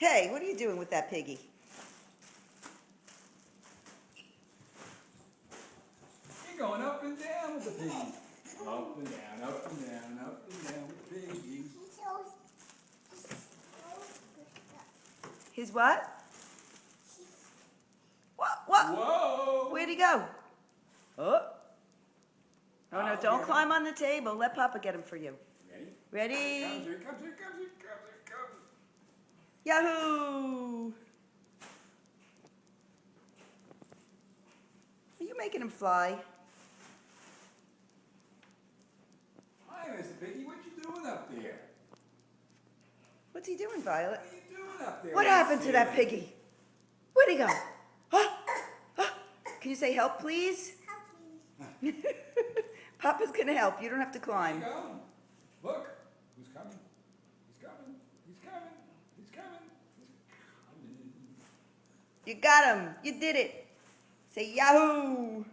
Hey, what are you doing with that piggy? You're going up and down with the piggy. Up and down, up and down, up and down with the piggy. His what? What? Whoa! Where'd he go? Oh. Oh no, Oh, don't yeah. climb on the table. Let Papa get him for you. Ready? Ready? Here he comes, here he comes, here he comes, here he comes. Yahoo! Are you making him fly? Hi, Mr. Piggy, what you doing up there? What's he doing, Violet? What are you doing up there? What happened to that piggy? Where'd he go? Huh? Huh? Can you say help, please? Help me. Papa's gonna help. You don't have to Here climb. you go. Look, who's coming? He's coming. He's coming. He's coming. He's coming. You got him. You did it. Say Yahoo!